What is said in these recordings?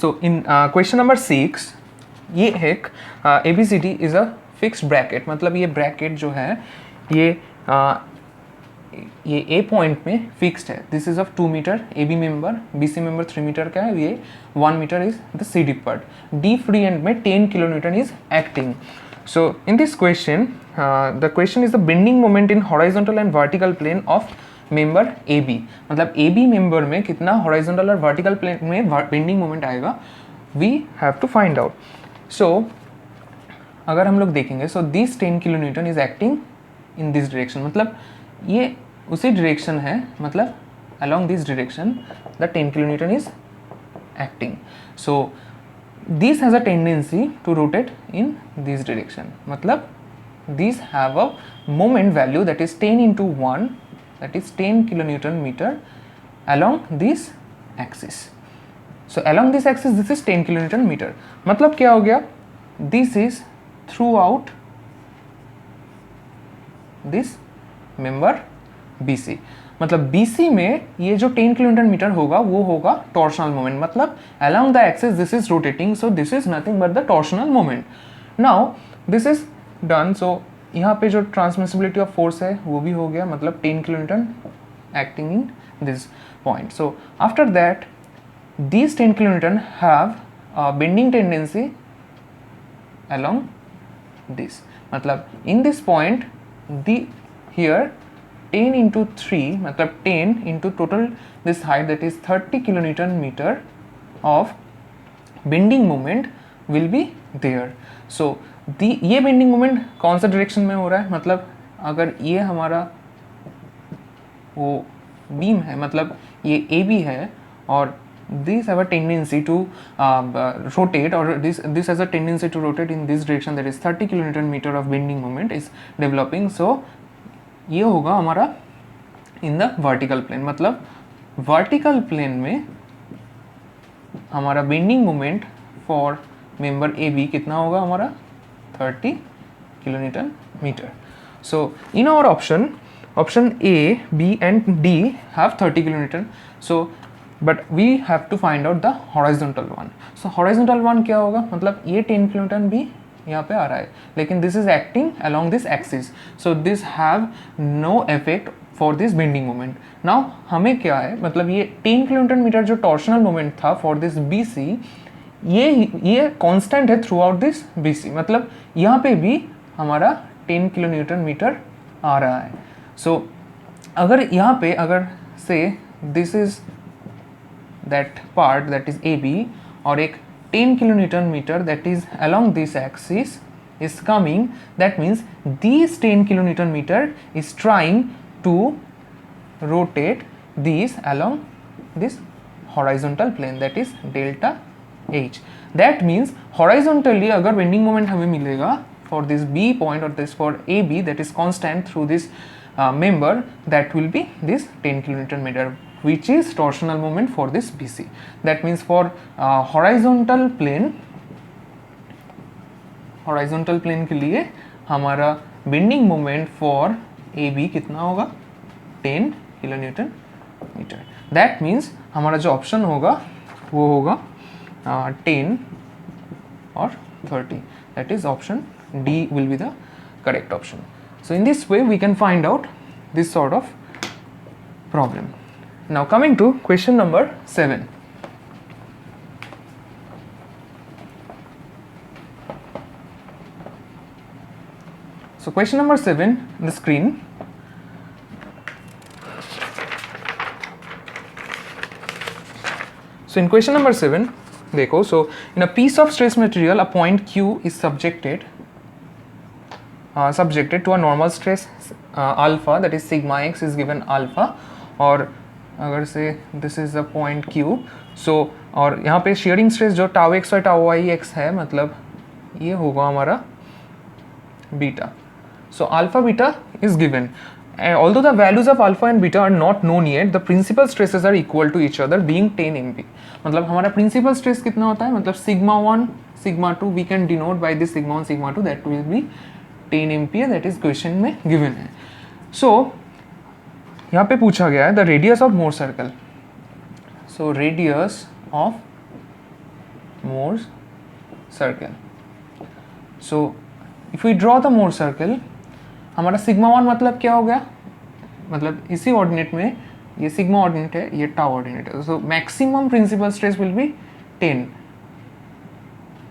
सो इन question number 6 ये एक ABCD is a fixed bracket, मतलब ये ब्रैकेट जो है ये A पॉइंट में फिक्स्ड है. This is of 2 metre AB member, BC member 3 metre का है, ये 1 metre is the CD part. D free end में 10 kilonewton is acting. So in this question, the question is the bending moment in horizontal and vertical plane of member AB. मतलब AB member में कितना horizontal और vertical plane में bending moment आएगा, we have to find out. So अगर हम लोग देखेंगे, so this 10 kilonewton is acting in this direction, मतलब ये उसी direction है, मतलब along this direction the 10 kilonewton is acting. So this has a tendency to rotate in this direction, मतलब these have a moment value that is 10 into 1, that is 10 kilonewton meter along this axis. So along this axis this is 10 kilonewton meter, मतलब क्या हो गया, this is throughout this member BC, मतलब BC में ये जो 10 kilometre metre होगा वो होगा टॉर्शनल मोमेंट, मतलब along the axis this is rotating, so this is nothing but the torsional moment. Now this is done, so यहाँ पे जो ट्रांसमिसिबिलिटी ऑफ फोर्स है वो भी हो गया, मतलब 10 kilometre acting in this point. So after that these 10 kilometer have a bending tendency along this, मतलब in this point the here 10 into 3, मतलब 10 into total this height that is 30 kilonewton meter of bending moment will be there. So ये bending moment कौन सा direction में हो रहा है, मतलब अगर ये हमारा वो बीम है, मतलब ये AB है और these have a tendency to rotate, or this has a tendency to rotate in this direction, that is 30 kilonewton meter of bending moment is developing. So ये होगा हमारा इन द वर्टिकल प्लेन, मतलब vertical plane में हमारा bending moment for member AB कितना होगा हमारा 30 kilonewton metre. So in our option A, B and D have 30 kilonewton. So but we have to find out the horizontal one. So horizontal one क्या होगा, मतलब ये 10 kilonewton भी यहाँ पे आ रहा है, लेकिन this is acting along this axis, so this have no effect for this bending moment. Now हमें क्या है, मतलब ये 10 किलोमीटर मीटर जो टॉर्शनल मोमेंट था for this BC, ये कांस्टेंट है थ्रू आउट दिस BC, मतलब यहाँ पे भी हमारा 10 किलोन्यूटन मीटर आ रहा है. So अगर यहाँ पे अगर से this is that part that is AB और एक 10 kilonewton meter that is along this axis is coming, that means this 10 kilonewton meter is trying to rotate these along this horizontal plane, that is delta H. That means horizontally अगर bending moment हमें मिलेगा for this B point or this for AB that is constant through this member, that will be this 10 kilonewton meter, which is torsional moment for this BC. That means for horizontal plane के लिए हमारा bending moment for AB कितना होगा 10 kilonewton meter. That means हमारा जो option होगा वो होगा 10 और 30. That is option D will be the correct option. So in this way we can find out this sort of problem. Now coming to question number 7. So question number 7 on the screen. So in question number 7, देखो, so in a piece of stress material a point Q is subjected to a normal stress alpha, that is sigma x is given alpha, और अगर से this is the point Q, सो और यहाँ पे sharing stress जो tau x और tau Y x है, मतलब ये होगा हमारा beta. So alpha beta is given. Although the values of alpha and beta are not known yet, the principal stresses are equal to each other, being 10 MPa. मतलब हमारा principal stress कितना होता है, मतलब sigma 1 sigma 2 we can denote by this sigma 1 sigma 2, that will be 10 MPa, that is question में given है. So यहाँ पे पूछा गया है the radius of Mohr circle. So radius of Mohr's circle. So if we draw the Mohr circle, हमारा sigma 1 मतलब क्या हो गया, मतलब इसी ऑर्डिनेट में ये सिग्मा ऑर्डिनेट है, ये टाउ ऑर्डिनेट है, so maximum principal stress will be 10,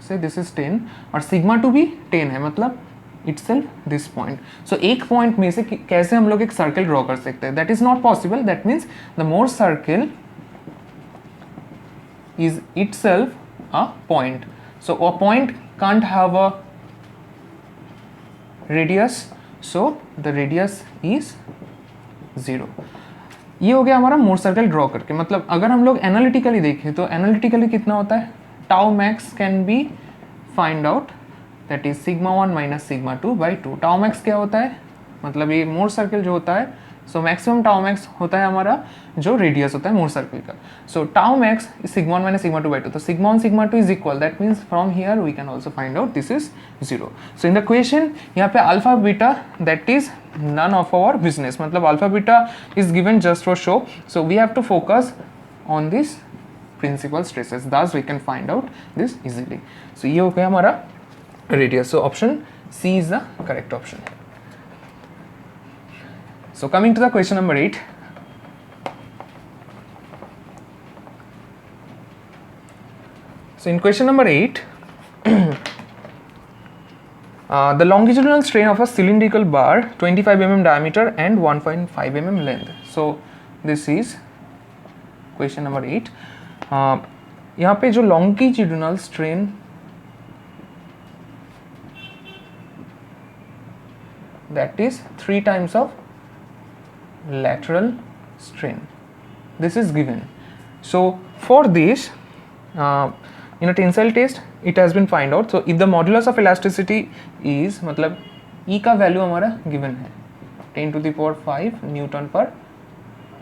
say this is 10 और सिग्मा 2 भी 10 है, मतलब itself this point. So एक पॉइंट में से कैसे हम लोग एक सर्कल ड्रॉ कर सकते हैं, that is not possible. That means the more circle is itself a point. So a point can't have a radius, so the radius is 0. ये हो गया हमारा मोर सर्कल ड्रॉ करके. मतलब अगर हम लोग एनालिटिकली देखें तो एनालिटिकली कितना होता है, tau max can be find out, that is sigma 1 minus sigma 2 by 2. Tau max क्या होता है, मतलब ये मोर सर्कल जो होता है, सो मैक्सिमम टाउ मैक्स होता है हमारा जो रेडियस होता है मोर सर्कल का. So tau max is sigma 1 minus sigma 2 by 2. तो sigma 1 sigma 2 is equal, that means from here we can also find out this is 0. So in the question यहाँ पे alpha beta that is none of our business, मतलब alpha beta is given just for show, so we have to focus on this principal stresses, thus we can find out this easily. So ये हो गया हमारा radius, so option C is the correct option. So coming to the question number 8. So in question number 8 the longitudinal strain of a cylindrical bar 25 mm diameter and 1.5 mm length. So this is question number 8. यहाँ पे जो longitudinal strain that is 3 times of lateral strain, this is given. So for this in a tensile test it has been find out. So if the modulus of elasticity is, मतलब E का value हमारा given है 10 to the power 5 Newton per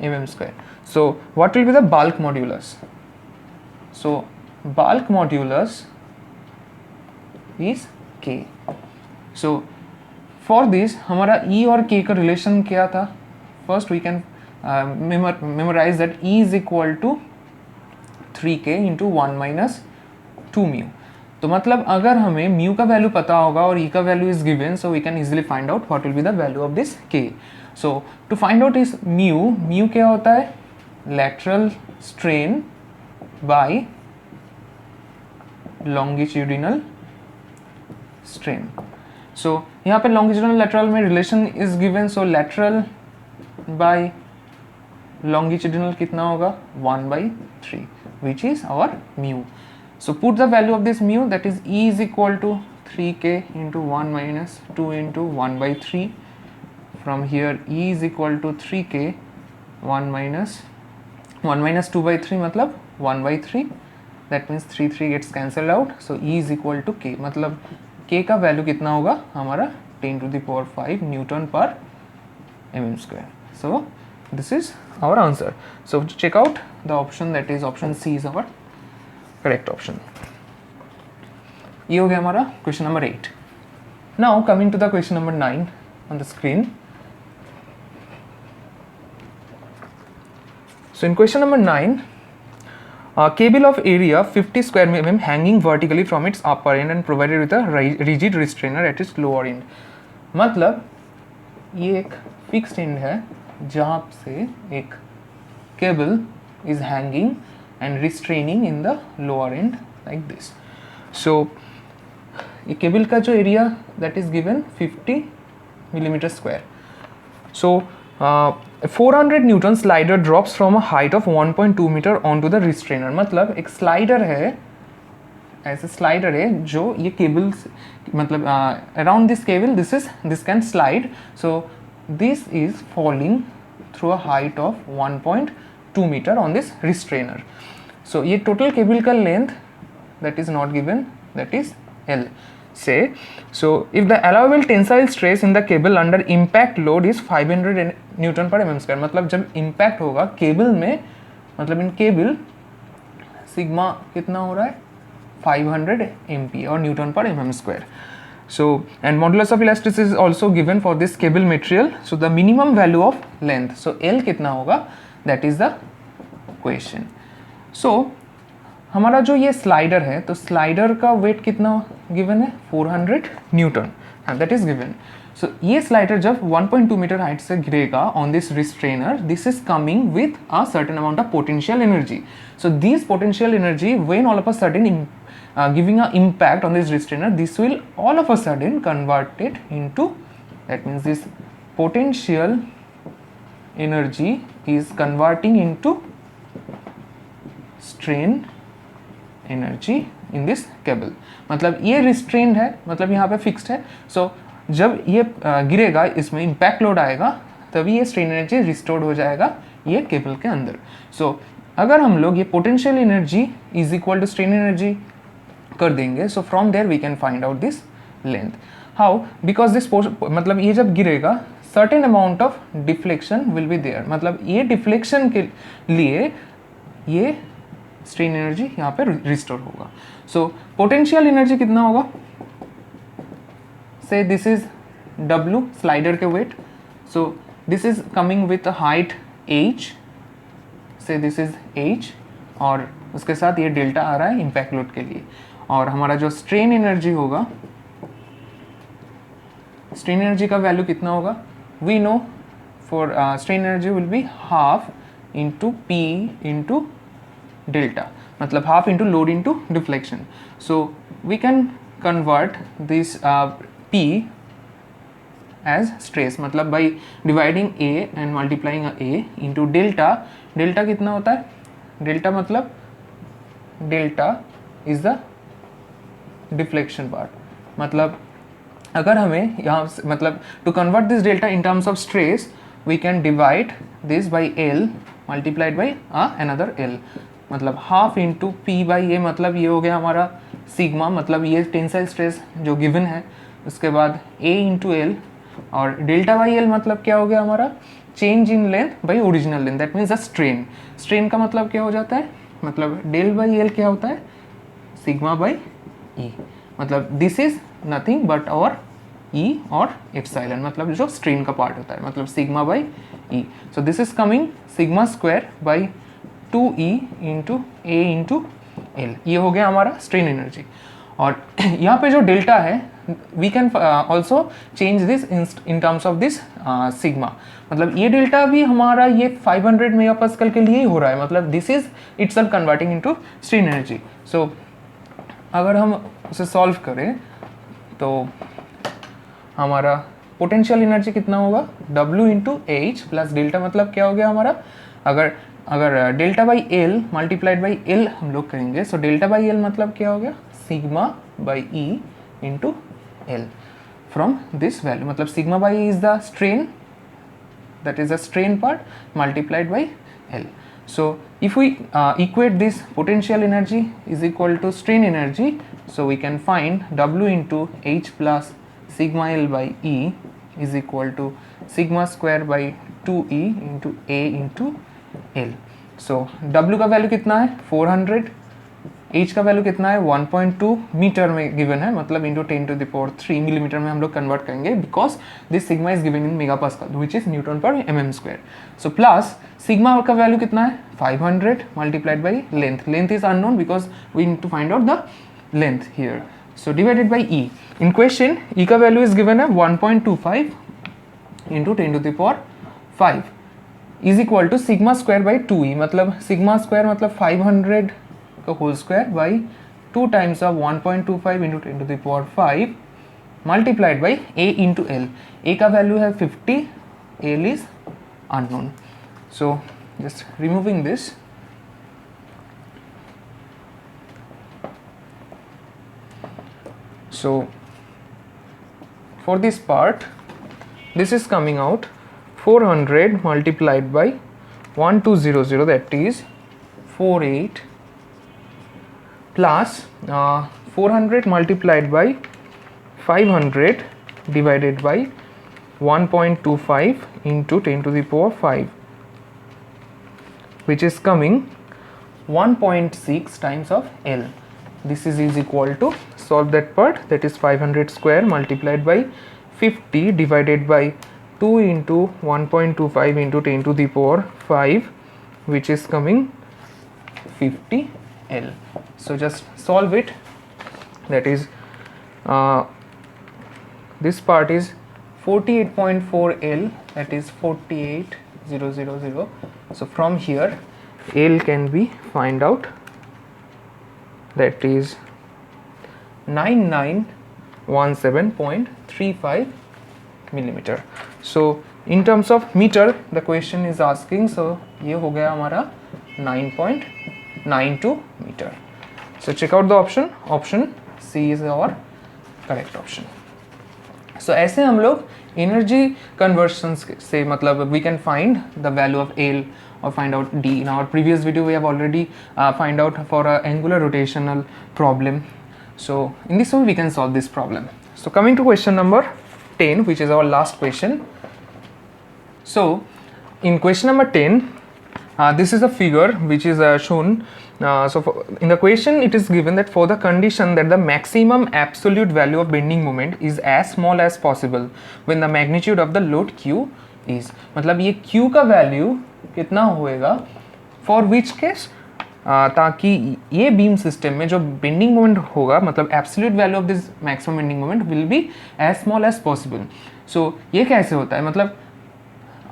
mm square. So what will be the bulk modulus? So bulk modulus is K. So for this हमारा E और K का relation क्या था, first we can memorize that E is equal to 3K into 1 minus 2 mu. तो मतलब अगर हमें mu का वैल्यू पता होगा और ई का value is given, so we can easily find out what will be the value of this K. So to find out इस म्यू, म्यू क्या होता है, lateral strain by longitudinal strain. So यहाँ पे लॉन्गिट्यूडिनल लैटरल में relation is given, so lateral by longitudinal कितना होगा 1/3 which is our mu. So put the value of this mu, that is E is equal to 3K into 1 minus 2 into 1/3. From here E is equal to 3K 1 minus 2/3 मतलब 1/3. That means 3 gets cancelled out. So E is equal to K, मतलब K का value कितना होगा हमारा 10 to the power 5 Newton per mm square. So this is our answer. So check out the option, that is option C is our correct option. ये हो गया हमारा question number 8. Now coming to the question number 9 on the screen. So in question number 9, a cable of area 50 square mm hanging vertically from its upper end and provided with a rigid restrainer at its lower end. मतलब ये एक fixed and है जहाँ से एक cable is hanging and restraining in the lower end like this. So ये cable का जो area that is given 50 millimeter square. So 400 Newton slider drops from a height of 1.2 meter onto the restrainer. मतलब एक slider है, ऐसे slider है जो ये केबल मतलब around this cable this can slide. So this is falling through a height of 1.2 meter on this restrainer. So ये total cable का length that is not given, that is L. Say so if the allowable tensile stress in the cable under impact load is 500 Newton per mm square. मतलब जब impact होगा cable में, मतलब in cable sigma कितना हो रहा है 500 MPa और Newton per mm square. So and modulus of elasticity is also given for this cable material. So the minimum value of length, so L कितना होगा, that is the question. So हमारा जो ये स्लाइडर है, तो slider का wait कितना given है, 400 न्यूटन, दैट इज गिवन. सो ये स्लाइडर जब 1.2 मीटर हाइट से गिरेगा on this restrainer, this is coming with a certain amount of potential energy. So this potential energy when all of a sudden giving a impact on this restrainer, this will all of a sudden convert it into, that means this potential energy is converting into strain energy in this cable. मतलब ये restrained है, मतलब यहाँ पे fixed है. So जब ये गिरेगा, इसमें impact load आएगा, तभी ये strain energy restored हो जाएगा ये केबल के अंदर. So अगर हम लोग ये potential energy is equal to strain energy कर देंगे, so from there we can find out this length. How? Because this मतलब ये जब गिरेगा certain amount of deflection will be there. मतलब ये deflection के लिए ये strain energy यहाँ पे restore होगा. So potential energy कितना होगा? Say this is W slider के weight. So this is coming with a height h. Say this is h और उसके साथ ये डेल्टा आ रहा है इम्पैक्ट लोड के लिए. और हमारा जो स्ट्रेन एनर्जी होगा, स्ट्रेन एनर्जी का वैल्यू कितना होगा? We know for strain energy will be half into P into delta, मतलब half into load into deflection. So we can convert this P as stress, मतलब by dividing A and multiplying A into delta. Delta कितना होता है? Delta मतलब delta is the deflection part. मतलब अगर हमें यहाँ मतलब to convert this delta in terms of stress, we can divide this by L multiplied by another L, मतलब half into P by A, मतलब ये हो गया हमारा सिग्मा, मतलब ये टेंसाइल स्ट्रेस जो गिवन है. उसके बाद ए इंटू एल और डेल्टा बाई एल मतलब क्या हो गया हमारा? Change in length by original length, that means the strain. Strain का मतलब क्या हो जाता है? मतलब डेल बाई एल क्या होता है? सिग्मा बाई ई. मतलब दिस इज नथिंग बट और ई और एप्सिलॉन, मतलब जो स्ट्रेन का पार्ट होता है, मतलब sigma by E. So this is coming sigma square by 2e into A into L. ये हो गया हमारा स्ट्रेन एनर्जी. और यहाँ पे जो डेल्टा है, we can also change this in terms of this sigma. मतलब ये डेल्टा भी हमारा ये 500 मेगापास्कल के लिए ही हो रहा है, मतलब this is itself converting into strain energy. So अगर हम उसे सॉल्व करें तो हमारा पोटेंशियल एनर्जी कितना होगा? W into H plus delta, मतलब क्या हो गया हमारा? अगर delta by L multiplied by L हम लोग करेंगे, सो डेल्टा बाई एल मतलब क्या हो गया? Sigma by E into L. From this value, मतलब sigma by E is the strain, that is the strain part multiplied by L. So if we equate this potential energy is equal to strain energy, so we can find W into H plus sigma L by E is equal to sigma square by 2E into A into L. So W का value कितना है? 400. H का value कितना है? 1.2 metre में given है, मतलब into 10⁻³ millimetre में हम लोग कन्वर्ट करेंगे, because this sigma is given in megapascal which is newton per mm square. So plus sigma का वैल्यू कितना है? 500 multiplied by length. Length is unknown because we need to find out the length here. So divided by E. In question E का value is given है 1.25 into 10⁵ is equal to sigma square by 2e, मतलब sigma square मतलब 500 का whole square by 2 times of 1.25 into 10⁵ multiplied by A into L. A का value है 50, L is unknown. So just removing this, so for this part this is coming out 400 multiplied by 1200, that is 48 plus 400 multiplied by 500 divided by 1.25 into 10⁵, which is coming 1.6 times of L. This is equal to, solve that part, that is 500 square multiplied by 50 divided by 2 into 1.25 into 10⁵, which is coming 50 L. So just solve it. That is this part is 48.4 L, that is 48,000. So from here L can be find out, that is 9917.35 millimeter. So in terms of meter the question is asking, so ये हो गया हमारा 9.92 meter. So check out the option. Option C is our correct option. So ऐसे हम लोग energy conversions से मतलब we can find the value of L or find out D. In our previous video we have already find out for a angular rotational problem. So in this way we can solve this problem. So coming to question number 10, which is our last question. So in question number 10, this is a figure which is shown. In the question it is given that for the condition that the maximum absolute value of bending moment is as small as possible when the magnitude of the load Q is, मतलब ये Q का value कितना होएगा for which case, ताकि ये beam system में जो bending moment होगा मतलब absolute value of this maximum bending moment will be as small as possible. So ये कैसे होता है, मतलब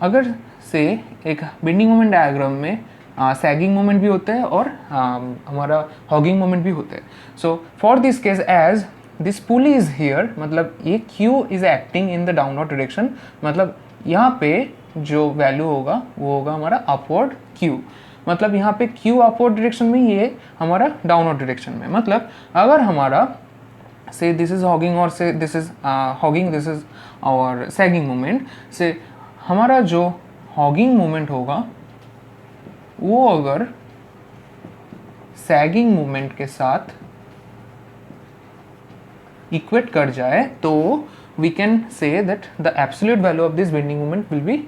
अगर से एक बेंडिंग मोमेंट डायग्राम में सैगिंग मोमेंट भी होता है और हमारा हॉगिंग मोमेंट भी होता है. So for this case as this pulley is here, मतलब ये Q is acting in the downward direction, मतलब यहाँ पे जो वैल्यू होगा वो होगा हमारा अपवर्ड Q, मतलब यहाँ पे Q अपवर्ड डायरेक्शन में, ये हमारा डाउनवर्ड डायरेक्शन में. मतलब अगर हमारा से दिस इज हॉगिंग और से this is hugging, this is और सैगिंग मोमेंट, से हमारा जो हॉगिंग मोमेंट होगा वो अगर सैगिंग मोमेंट के साथ इक्वेट कर जाए तो we can say that the absolute value of this bending moment will be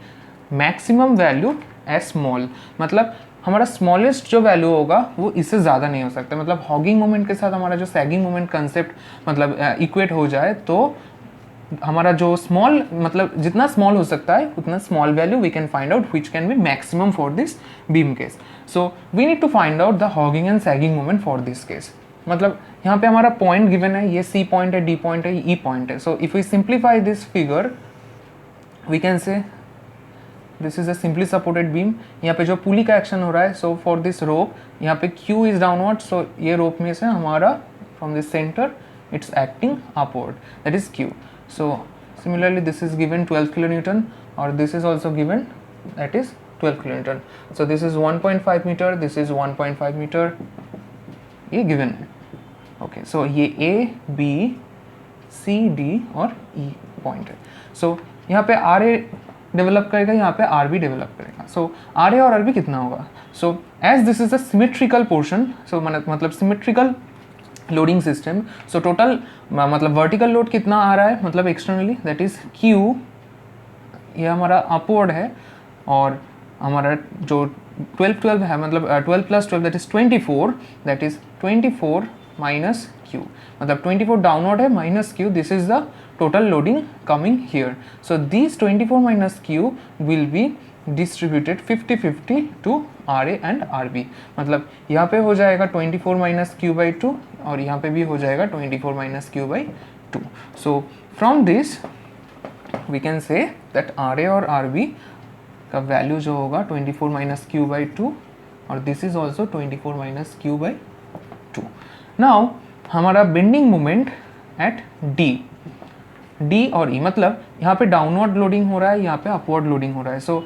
maximum value as small, मतलब हमारा स्मॉलेस्ट जो वैल्यू होगा वो इससे ज़्यादा नहीं हो सकता. मतलब हॉगिंग मोमेंट के साथ हमारा जो सैगिंग मोमेंट कंसेप्ट मतलब इक्वेट हो जाए तो हमारा जो स्मॉल मतलब जितना स्मॉल हो सकता है उतना small value we can find out which can be maximum for this beam case. So we need to find out the hogging and sagging moment for this case. मतलब यहाँ पे हमारा पॉइंट गिवन है, ये C पॉइंट है, D point है, E point है. So if we simplify this figure we can say this is a simply supported beam. यहाँ पे जो पुली का एक्शन हो रहा है, सो फॉर दिस रोप यहाँ पे Q इज डाउनवर्ड, सो ये रोप में से हमारा from this centre it's acting upward, that is Q. So similarly this is given 12 kilonewton or this is also given, that is 12 kilonewton. So this is 1.5 meter, this is 1.5 meter, ये given है. Okay, so ये A, B, C, D और E point है. So यहाँ पे RA develop करेगा, यहाँ पे RB डेवलप करेगा. So RA और RB कितना होगा? So as this is a symmetrical portion, so मतलब symmetrical loading system, so total मतलब वर्टिकल लोड कितना आ रहा है मतलब एक्सटर्नली, दैट इज Q, ये हमारा अपवर्ड है, और हमारा जो 12 है मतलब 12 + 12 that is 24, that is 24 minus Q, मतलब 24 डाउनवर्ड है minus Q, this is the total loading coming here. So this 24 minus Q will be distributed 50-50 to RA and RB, मतलब यहाँ पे हो जाएगा 24 माइनस Q/2 और यहाँ पे भी हो जाएगा 24 minus Q/2. So from this we can say that RA और RB का वैल्यू जो होगा 24 माइनस Q/2 और this is also 24 minus Q/2. Now हमारा बेंडिंग मोमेंट एट D और E, मतलब यहाँ पे डाउनवर्ड लोडिंग हो रहा है, यहाँ पे अपवर्ड लोडिंग हो रहा है. सो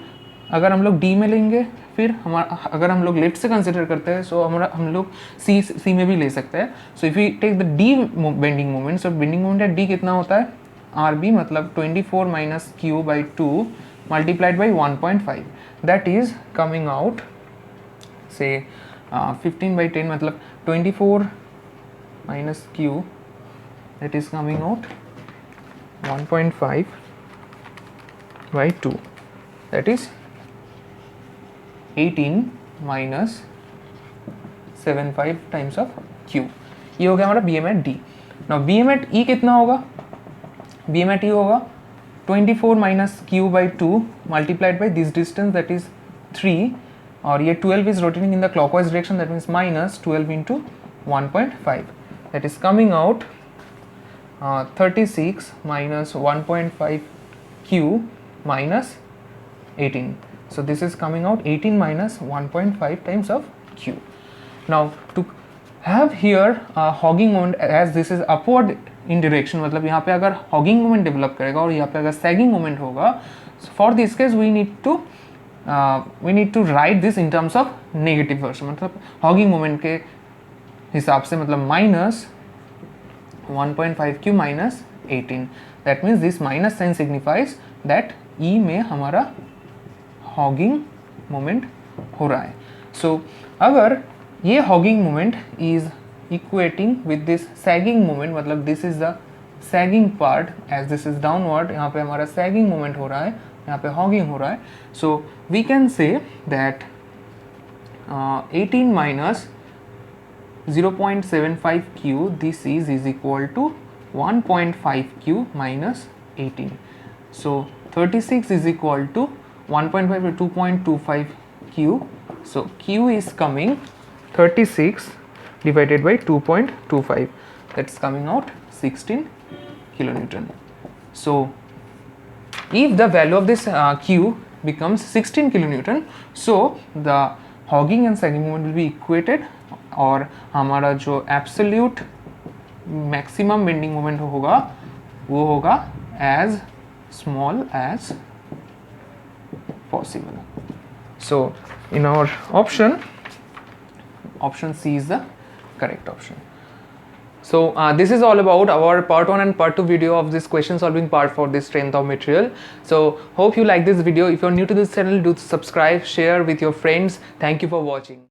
अगर हम लोग D में लेंगे, फिर हमारा अगर हम लोग लेफ्ट से कंसिडर करते हैं, सो हम लोग C में भी ले सकते हैं. So if you take the D bending moment, so bending moment at D कितना होता है RB, मतलब 24 minus Q/2 multiplied by 1.5, that is coming out से 15/10, मतलब 24 minus Q, that is coming out 1.5/2, that is 18 minus 75 times of Q. ये हो गया हमारा BM at D. Now BM at E कितना होगा? BM at E होगा 24 minus Q/2 multiplied by this distance, that is 3 और ये 12 is rotating in the clockwise direction, that means minus 12 into 1.5, that is coming out 36 minus 1.5 q minus 18. So this is coming out 18 minus 1.5 times of q. Now to have here hogging moment, as this is upward in direction, मतलब यहाँ पे अगर hogging moment develop करेगा और यहाँ पे अगर sagging moment होगा, so for this case we need to write this in terms of negative version, मतलब hogging moment के हिसाब से, मतलब minus 1.5q minus 18. That means this minus sign signifies that E में हमारा hogging moment हो रहा है. So अगर ये hogging moment is equating with this sagging moment, मतलब this is the sagging part, as this is downward, यहाँ पे हमारा sagging moment हो रहा है, यहाँ पे hogging हो रहा है. So we can say that 18 minus 0.75q, this is equal to 1.5q minus 18. So 36 is equal to 1.5 to 2.25q. So q is coming 36 divided by 2.25, that's coming out 16 kilonewton. So if the value of this q becomes 16 kilonewton, so the hogging and sagging moment will be equated, और हमारा जो absolute maximum bending moment होगा वो होगा as small as possible. So in our option C is the correct option. So this is all about our part 1 and part 2 video of this question solving part for this strength of material. So hope you like this video. If you are new to this channel, do subscribe, share with your friends. Thank you for watching.